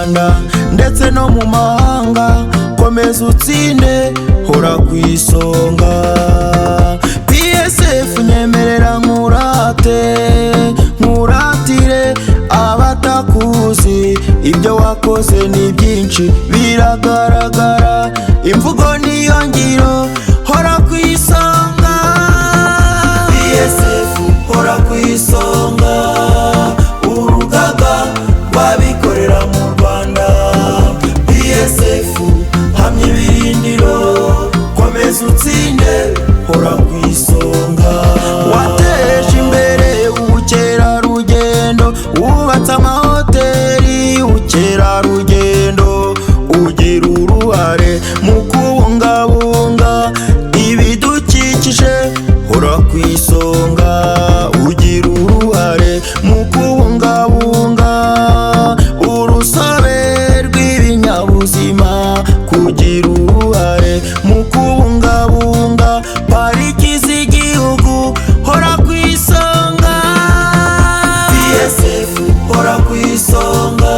Rwanda ndetse no mu mahanga. Komeza utsinde, hora ku isonga. PSF nyemerera nkuratire abatakuzi, ibyo wakoze ni byinshi biragaragara. Imvugo niyo ngiro, hora ku isonga. PSF hora ku isonga, urugaga rw'abikorera mu Rwanda. PSF hamya ibirindiro, komeza utsinde, hora ku isonga. Wateje imbere ubukerarugendo, wubatse amahoteli ubukerarugendo, ugira uruhare mu kubungabunga ibidukikije, hora ku isonga. Ugira uruhare mu kubungabunga urusobe rw'ibinyabuzima, kugira uruhare mu kubungabunga pariki z'igihugu, hora ku isonga. PSF hora ku isonga,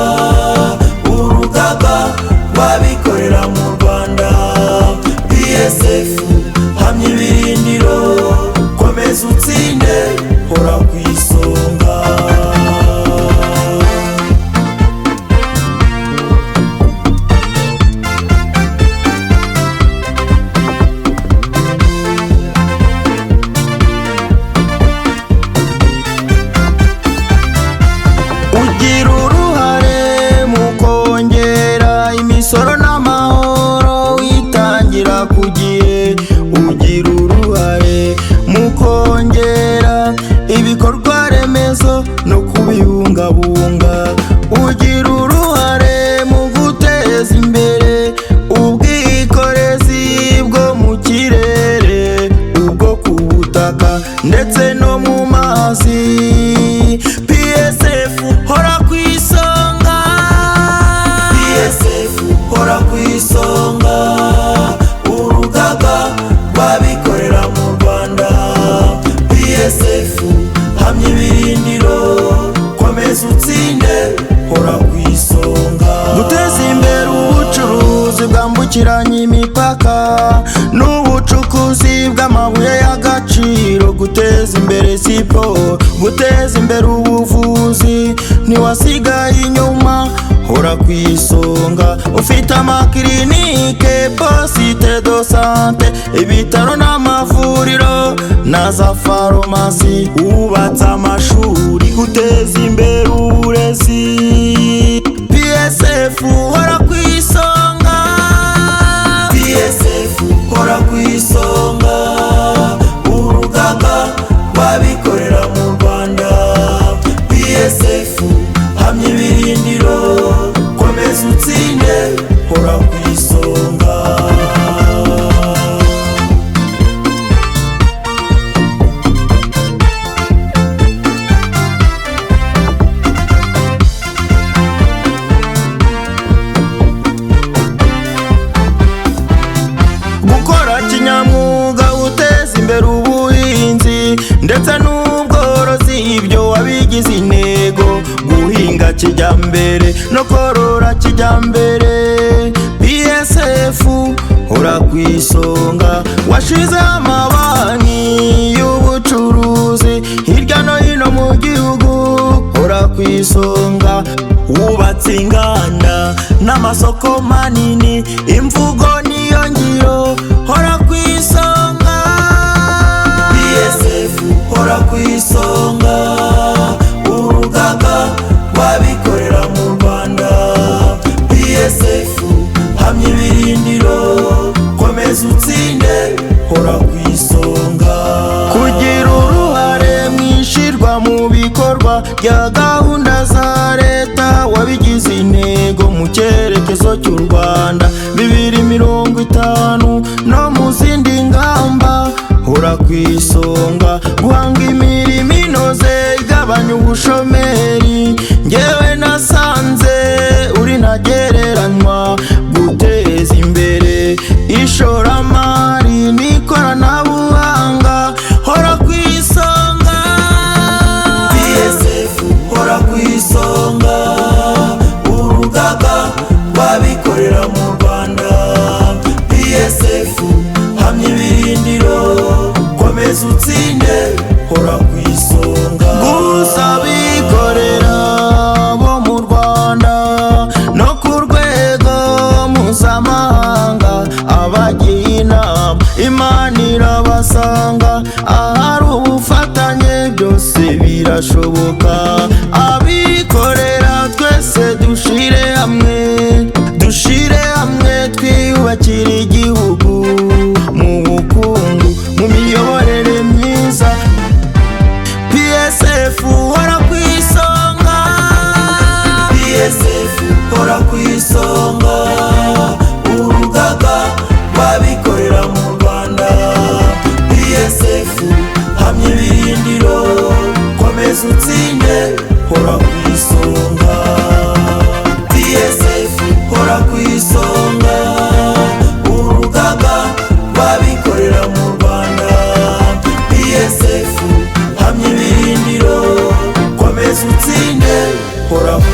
urugaga rw'abikorera mu Rwanda. PSF hamya ibirindiro, komeza utsinde, hora ku isonga. Ugira uruhare mu kongera imisoro n'amahoro, witangira ku gihe. Ugira uruhare mu kongera ibikorwa remezo no kubibungabunga. Ugira uruhare mu guteza imbere ubwikorezi bwo mu kirere, ubwo ku butaka ndetse no mu mazi. PSF hora ku isonga. PSF hora ku isonga, urugaga rw'abikorera mu Rwanda. PSF hamya ibirindiro, komeza utsinde, hora ku isonga. Guteza imbere ubucuruzi bwambukiranya imipaka n'ubucukuzi bw'amabuye y'agaciro, guteza imbere siporo, guteza imbere ubuvuzi, ntiwasigaye inyuma, hora ku isonga. Ufite amakirinike, posite do sante, ibitaro n'amavuriro na za farumasi. Wubatse amashuri, guteza imbere uburezi. PSF hora ku isonga. PSF hora ku isonga, urugaga rw'abikorera mu Rwanda. PSF hamya ibirindiro, komeza utsinde, hora ku isonga. Gukora kinyamwuga, uteza imbere ubuhinzi ndetse n'ubworozi, ibyo wabigize intego. Guhinga kijyambere no korora kijyambere. PSF hora ku isonga. Washize amabanki y'ubucuruzi hirya no hino mu gihugu, hora ku isonga. Wubatse inganda n'amasoko manini, imvugo niyo ngiro, hora ku isonga. PSF hora ku isonga, urugaga rw'abikorera mu Rwanda. PSF hamya ibirindiro, komeza utsinde, hora ku isonga. Kugira uruhare mu ishyirwa mu bikorwa rya gahunda za leta, wabigize intego mu cyerekezo cy'u Rwanda 2050 no mu zindi ngamba, hora ku isonga. Guhanga imirimo inoze, igabanya ubushomeri, ngewe nasanze uri ntagereranywa. Guteza imbere ishoramari n'ikoranabuhanga, hora ku isonga. PSF hora ku isonga, urugaga urugaga rw'abikorera mu Rwanda. PSF hamya ibirindiro, komeza utsinde, hora ku isonga. Gusa abikorera bo mu Rwanda no ku rwego mpuzamahanga, abagiye inama Imana irabasanga. Ahari ubufatanye byose birashoboka. Abikorera twese dushire hamwe, dushire hamwe twiyubakira igihugu, mu bukungu, mu miyoborere myiza. PSF hora ku isonga, PSF hora ku isonga, urugaga rw'abikorera mu Rwanda. PSF hamya ibirindiro, komeza utsinde, hora ku isonga. PSF hora ku isonga, urugaga rw'abikorera mu Rwanda. PSF hamya ibirindiro, komeza utsinde, hora ku